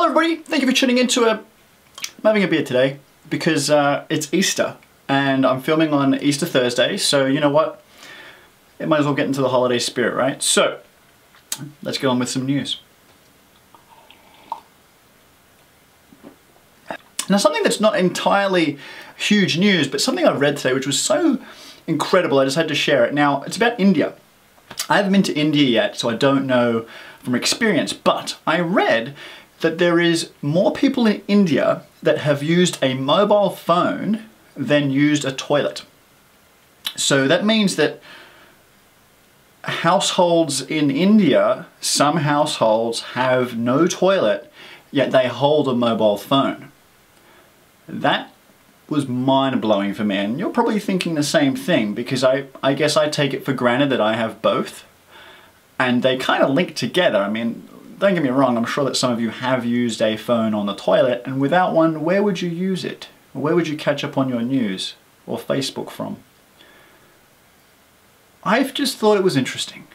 Hello everybody, thank you for tuning in to I'm having a beer today because it's Easter and I'm filming on Easter Thursday, so you know what? It might as well get into the holiday spirit, right? So, let's get on with some news. Now something that's not entirely huge news, but something I read today which was so incredible I just had to share it. Now, it's about India. I haven't been to India yet, so I don't know from experience, but I read that there is more people in India that have used a mobile phone than used a toilet. So that means that households in India, some households have no toilet, yet they hold a mobile phone. That was mind-blowing for me, and you're probably thinking the same thing, because I guess I take it for granted that I have both, and they kind of link together. I mean, don't get me wrong, I'm sure that some of you have used a phone on the toilet, and without one, where would you use it? Where would you catch up on your news or Facebook from? I've just thought it was interesting.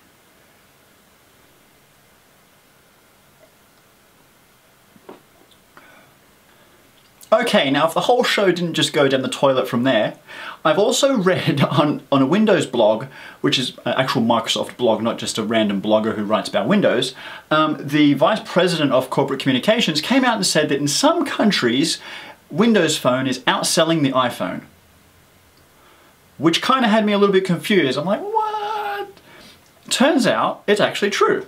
Okay, now if the whole show didn't just go down the toilet from there, I've also read on a Windows blog, which is an actual Microsoft blog, not just a random blogger who writes about Windows, the Vice President of Corporate Communications came out and said that in some countries, Windows Phone is outselling the iPhone. Which kind of had me a little bit confused. I'm like, what? Turns out it's actually true.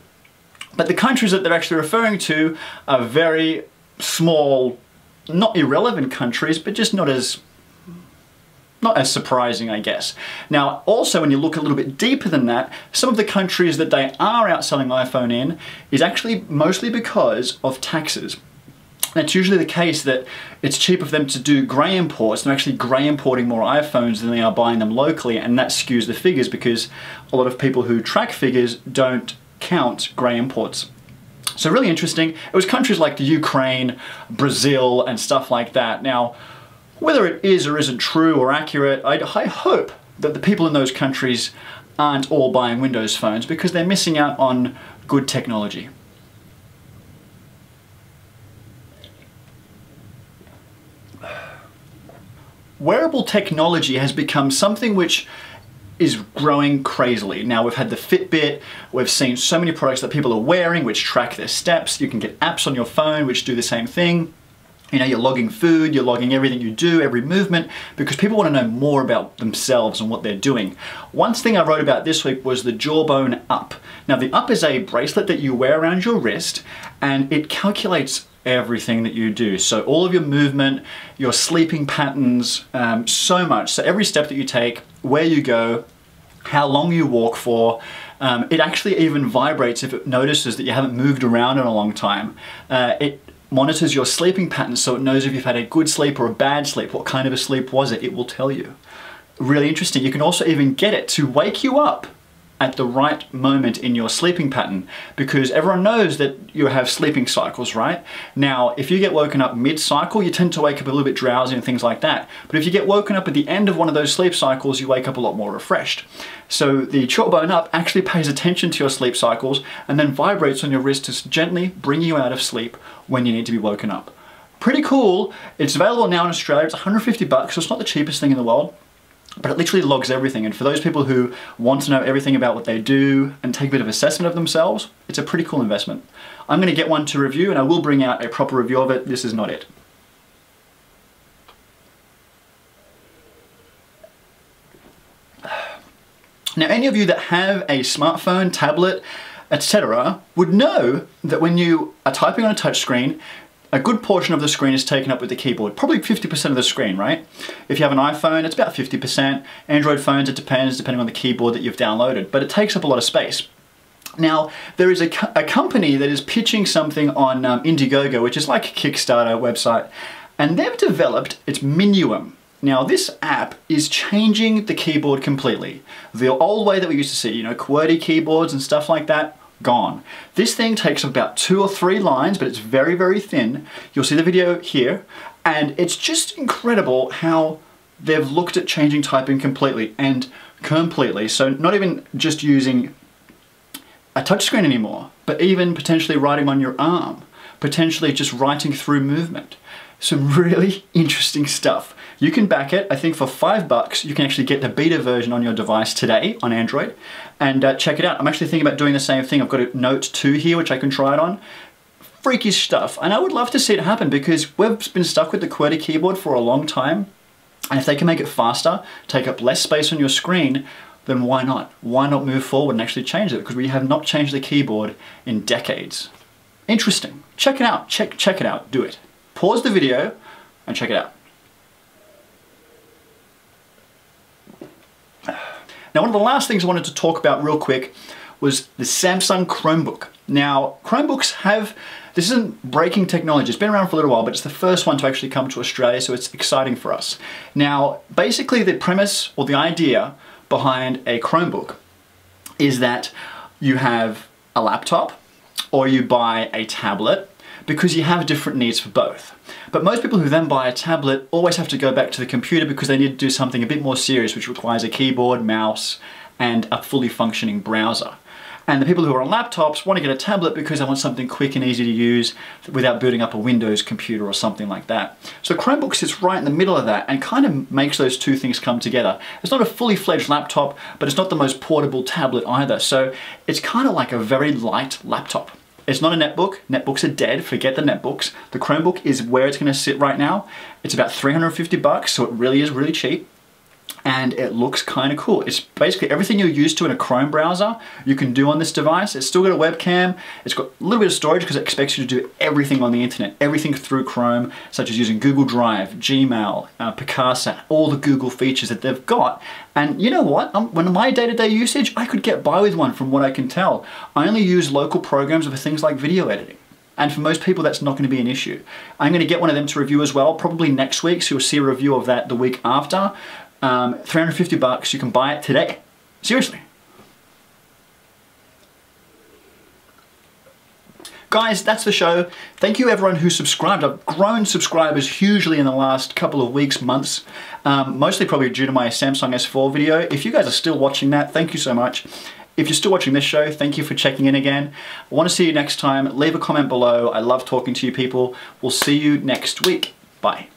But the countries that they're actually referring to are very small, not irrelevant countries, but just not as surprising, I guess. Now, also when you look a little bit deeper than that, some of the countries that they are outselling iPhone in is actually mostly because of taxes. And it's usually the case that it's cheaper for them to do grey imports. They're actually grey importing more iPhones than they are buying them locally, and that skews the figures because a lot of people who track figures don't count grey imports. So really interesting. It was countries like the Ukraine, Brazil, and stuff like that. Now, whether it is or isn't true or accurate, I hope that the people in those countries aren't all buying Windows phones because they're missing out on good technology. Wearable technology has become something which is growing crazily. Now we've had the Fitbit, we've seen so many products that people are wearing which track their steps. You can get apps on your phone which do the same thing. You know, you're logging food, you're logging everything you do, every movement, because people want to know more about themselves and what they're doing. One thing I wrote about this week was the Jawbone Up. Now the Up is a bracelet that you wear around your wrist and it calculates everything that you do. So all of your movement, your sleeping patterns, so much. So every step that you take, where you go, how long you walk for, it actually even vibrates if it notices that you haven't moved around in a long time. It monitors your sleeping patterns so it knows if you've had a good sleep or a bad sleep. What kind of a sleep was it? It will tell you. Really interesting. You can also even get it to wake you up at the right moment in your sleeping pattern, because everyone knows that you have sleeping cycles, right? Now, if you get woken up mid-cycle, you tend to wake up a little bit drowsy and things like that. But if you get woken up at the end of one of those sleep cycles, you wake up a lot more refreshed. So the Jawbone Up actually pays attention to your sleep cycles and then vibrates on your wrist to gently bring you out of sleep when you need to be woken up. Pretty cool. It's available now in Australia. It's 150 bucks, so it's not the cheapest thing in the world. But it literally logs everything, and for those people who want to know everything about what they do and take a bit of assessment of themselves, it's a pretty cool investment. I'm going to get one to review and I will bring out a proper review of it. This is not it. Now any of you that have a smartphone, tablet, etc. would know that when you are typing on a touchscreen, a good portion of the screen is taken up with the keyboard, probably 50% of the screen, right? If you have an iPhone, it's about 50%. Android phones, it depends, depending on the keyboard that you've downloaded, but it takes up a lot of space. Now, there is a company that is pitching something on Indiegogo, which is like a Kickstarter website, and they've developed its Minuum. Now, this app is changing the keyboard completely. The old way that we used to see, you know, QWERTY keyboards and stuff like that, gone. This thing takes about 2 or 3 lines, but it's very, very thin. You'll see the video here, and it's just incredible how they've looked at changing typing completely. So not even just using a touchscreen anymore, but even potentially writing on your arm. potentially just writing through movement. Some really interesting stuff. You can back it. I think for $5, you can actually get the beta version on your device today on Android and check it out. I'm actually thinking about doing the same thing. I've got a Note 2 here, which I can try it on. Freakish stuff. And I would love to see it happen because we've been stuck with the QWERTY keyboard for a long time. And if they can make it faster, take up less space on your screen, then why not? Why not move forward and actually change it? Because we have not changed the keyboard in decades. Interesting. Check it out. Check it out. Do it. Pause the video and check it out. Now, one of the last things I wanted to talk about real quick was the Samsung Chromebook. Now, Chromebooks this isn't breaking technology. It's been around for a little while, but it's the first one to actually come to Australia, so it's exciting for us. Now, basically the premise or the idea behind a Chromebook is that you have a laptop or you buy a tablet because you have different needs for both. But most people who then buy a tablet always have to go back to the computer because they need to do something a bit more serious, which requires a keyboard, mouse, and a fully functioning browser. And the people who are on laptops want to get a tablet because they want something quick and easy to use without booting up a Windows computer or something like that. So Chromebook sits right in the middle of that and kind of makes those two things come together. It's not a fully fledged laptop, but it's not the most portable tablet either. So it's kind of like a very light laptop. It's not a netbook. Netbooks are dead. Forget the netbooks. The Chromebook is where it's going to sit right now. It's about $350, so it really is really cheap. And it looks kind of cool. It's basically everything you're used to in a Chrome browser, you can do on this device. It's still got a webcam. It's got a little bit of storage because it expects you to do everything on the internet, everything through Chrome, such as using Google Drive, Gmail, Picasa, all the Google features that they've got. And you know what? When my day-to-day usage, I could get by with one from what I can tell. I only use local programs for things like video editing. And for most people, that's not going to be an issue. I'm going to get one of them to review as well, probably next week, so you'll see a review of that the week after. $350, you can buy it today. Seriously. Guys, that's the show. Thank you everyone who subscribed. I've grown subscribers hugely in the last couple of weeks, months, mostly probably due to my Samsung S4 video. If you guys are still watching that, thank you so much. If you're still watching this show, thank you for checking in again. I want to see you next time. Leave a comment below. I love talking to you people. We'll see you next week. Bye.